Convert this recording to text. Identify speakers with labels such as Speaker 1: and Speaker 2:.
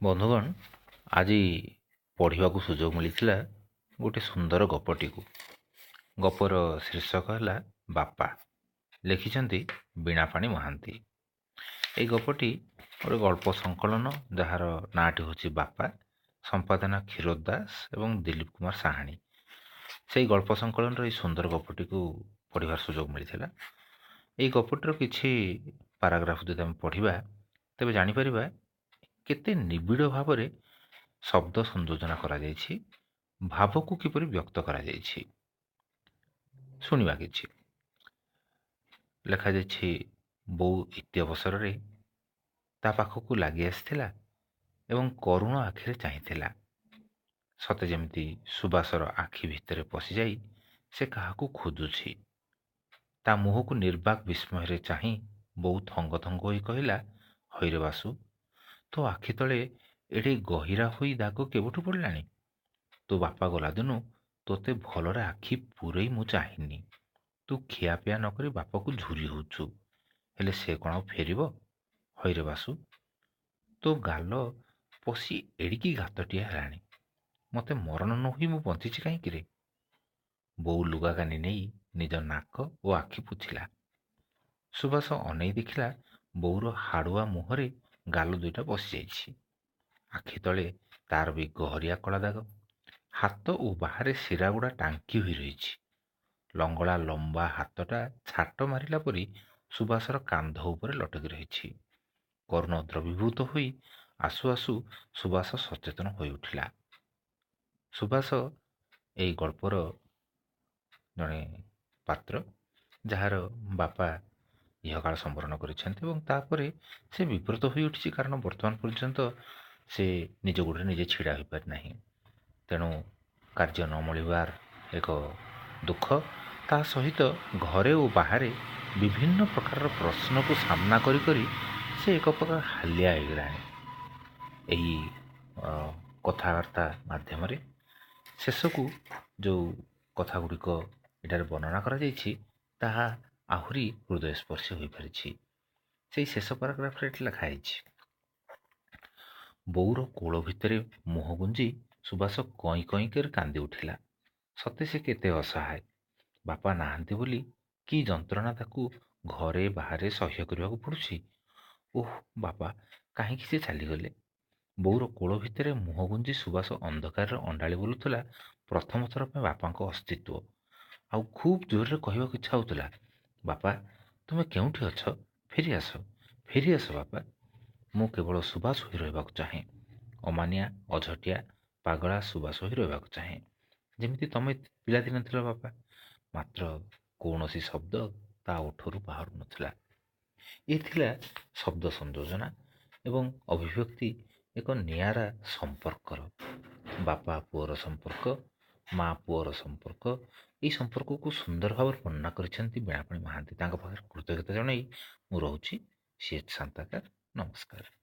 Speaker 1: ବନ୍ଧୁଗଣ, ଆଜି ପଢ଼ିବାକୁ ସୁଯୋଗ ମିଳିଥିଲା ଗୋଟେ ସୁନ୍ଦର ଗପଟିକୁ। ଗପର ଶୀର୍ଷକ ହେଲା ବାପା। ଲେଖିଛନ୍ତି ବୀଣାପାଣି ମହାନ୍ତି। ଏହି ଗପଟି ଗୋଟେ ଗଳ୍ପ ସଂକଳନ, ଯାହାର ନାଁଟି ହେଉଛି ବାପା। ସମ୍ପାଦନା କ୍ଷୀରୋଦ ଦାସ ଏବଂ ଦିଲ୍ଲୀପ କୁମାର ସାହାଣୀ। ସେହି ଗଳ୍ପ ସଂକଳନର ଏହି ସୁନ୍ଦର ଗପଟିକୁ ପଢ଼ିବାର ସୁଯୋଗ ମିଳିଥିଲା। ଏହି ଗପଟିର କିଛି ପାରାଗ୍ରାଫ ଯଦି ଆମେ ପଢ଼ିବା, ତେବେ ଜାଣିପାରିବା କେତେ ନିବିଡ଼ ଭାବରେ ଶବ୍ଦ ସଂଯୋଜନା କରାଯାଇଛି, ଭାବକୁ କିପରି ବ୍ୟକ୍ତ କରାଯାଇଛି। ଶୁଣିବା କିଛି। ଲେଖାଯାଇଛି, ବୋଉ ଇତି ଅବସରରେ ତା ପାଖକୁ ଲାଗି ଆସିଥିଲା ଏବଂ କରୁଣ ଆଖିରେ ଚାହିଁଥିଲା। ସତେ ଯେମିତି ସୁବାସର ଆଖି ଭିତରେ ପଶିଯାଇ ସେ କାହାକୁ ଖୋଜୁଛି। ତା ମୁହଁକୁ ନିର୍ବାକ ବିସ୍ମୟରେ ଚାହିଁ ବୋଉ ଥଙ୍ଗ ଥଙ୍ଗ ହୋଇ କହିଲା, ହଇରେ ବାସୁ, ତୋ ଆଖି ତଳେ ଏଡ଼େ ଗହୀରା ହୋଇ ଦାଗ କେବେଠୁ ପଡ଼ିଲାଣି? ତୋ ବାପା ଗଲା ଦିନୁ ତୋତେ ଭଲରେ ଆଖି ପୂରେଇ ମୁଁ ଚାହିଁନି। ତୁ ଖିଆପିଆ ନ କରି ବାପାକୁ ଝୁରି ହେଉଛୁ, ହେଲେ ସେ କ'ଣ ଆଉ ଫେରିବ? ହଇରେ ବାସୁ, ତୋ ଗାଲ ପଶି ଏଡ଼ିକି ଗାତଟିଏ ହେଲାଣି। ମୋତେ ମରଣ ନ ହୋଇ ମୁଁ ବଞ୍ଚିଛି କାହିଁକିରେ? ବୋଉ ଲୁଗା କାନି ନେଇ ନିଜ ନାକ ଓ ଆଖି ପୋଛିଲା। ସୁବାସ ଅନେଇ ଦେଖିଲା, ବୋଉର ହାଡ଼ୁଆ ମୁହଁରେ ଗାଲ ଦୁଇଟା ବସିଯାଇଛି। ଆଖି ତଳେ ତାର ବି ଗହରିଆ କଳା ଦାଗ। ହାତ ଓ ବାହାରେ ଶିରାଗୁଡ଼ା ଟାଙ୍କି ହୋଇ ରହିଛି। ଲଙ୍ଗଳା ଲମ୍ବା ହାତଟା ଛାଟ ମାରିଲା ପରି ସୁବାସର କାନ୍ଧ ଉପରେ ଲଟକି ରହିଛି। କରୁଣ ଦ୍ରବୀଭୂତ ହୋଇ ଆସୁ ଆସୁ ସୁବାସ ସଚେତନ ହୋଇ ଉଠିଲା। ସୁବାସ ଏହି ଗଳ୍ପର ଜଣେ ପାତ୍ର, ଯାହାର ବାପା ଇହକାଳ ସମ୍ବରଣ କରିଛନ୍ତି ଏବଂ ତାପରେ ସେ ବିବ୍ରତ ହୋଇ ଉଠିଛି, କାରଣ ବର୍ତ୍ତମାନ ପର୍ଯ୍ୟନ୍ତ ସେ ନିଜ ଗୋଡ଼ରେ ନିଜେ ଛିଡ଼ା ହୋଇପାରି ନାହିଁ। ତେଣୁ କାର୍ଯ୍ୟ ନ ମିଳିବାର ଏକ ଦୁଃଖ, ତା ସହିତ ଘରେ ଓ ବାହାରେ ବିଭିନ୍ନ ପ୍ରକାରର ପ୍ରଶ୍ନକୁ ସାମ୍ନା କରି କରି ସେ ଏକ ପ୍ରକାର ହାଲିଆ ହୋଇଗଲାଣି। ଏହି କଥାବାର୍ତ୍ତା ମାଧ୍ୟମରେ ଶେଷକୁ ଯେଉଁ କଥା ଗୁଡ଼ିକ ଏଠାରେ ବର୍ଣ୍ଣନା କରାଯାଇଛି, ତାହା ଆହୁରି ହୃଦୟସ୍ପର୍ଶୀ ହୋଇପାରିଛି। ସେହି ଶେଷ ପାରାଗ୍ରାଫରେ ଏଠି ଲେଖା ହେଇଛି, ବୋଉର କୋଳ ଭିତରେ ମୁହଁ ଗୁଞ୍ଜି ସୁବାସ କଇଁ କଇଁ କରି କାନ୍ଦି ଉଠିଲା। ସତେ ସେ କେତେ ଅସହାୟ। ବାପା ନାହାନ୍ତି ବୋଲି କି ଯନ୍ତ୍ରଣା ତାକୁ ଘରେ ବାହାରେ ସହ୍ୟ କରିବାକୁ ପଡ଼ୁଛି। ଓଃ ବାପା, କାହିଁକି ସେ ଚାଲିଗଲେ? ବୋଉର କୋଳ ଭିତରେ ମୁହଁ ଗୁଞ୍ଜି ସୁବାସ ଅନ୍ଧକାରରେ ଅଣ୍ଡାଳି ବୁଲୁଥିଲା ପ୍ରଥମ ଥର ପାଇଁ ବାପାଙ୍କ ଅସ୍ତିତ୍ୱ। ଆଉ ଖୁବ୍ ଜୋରରେ କହିବାକୁ ଇଚ୍ଛା ହେଉଥିଲା, ବାପା, ତୁମେ କେଉଁଠି ଅଛ? ଫେରିଆସ, ଫେରିଆସ ବାପା। ମୁଁ କେବଳ ସୁବାସ ହୋଇ ରହିବାକୁ ଚାହେଁ। ଅମାନିଆ, ଅଝଟିଆ, ପାଗଳା ସୁବାସ ହୋଇ ରହିବାକୁ ଚାହେଁ, ଯେମିତି ତମେ ପିଲାଦିନ ଥିଲ ବାପା। ମାତ୍ର କୌଣସି ଶବ୍ଦ ତା ଓଠରୁ ବାହାରୁ ନଥିଲା। ଏ ଥିଲା ଶବ୍ଦ ସଂଯୋଜନା ଏବଂ ଅଭିବ୍ୟକ୍ତି ଏକ ନିଆରା ସମ୍ପର୍କର। ବାପା ପୁଅର ସମ୍ପର୍କ, ମା ପୁଅର ସମ୍ପର୍କ, ଏହି ସମ୍ପର୍କକୁ ସୁନ୍ଦର ଭାବରେ ବର୍ଣ୍ଣନା କରିଛନ୍ତି ବୀଣାପାଣି ମହାନ୍ତି। ତାଙ୍କ ପାଖରେ କୃତଜ୍ଞତା ଜଣାଇ ମୁଁ ରହୁଛି। ସିଏ ସାନ୍ତାକାର। ନମସ୍କାର।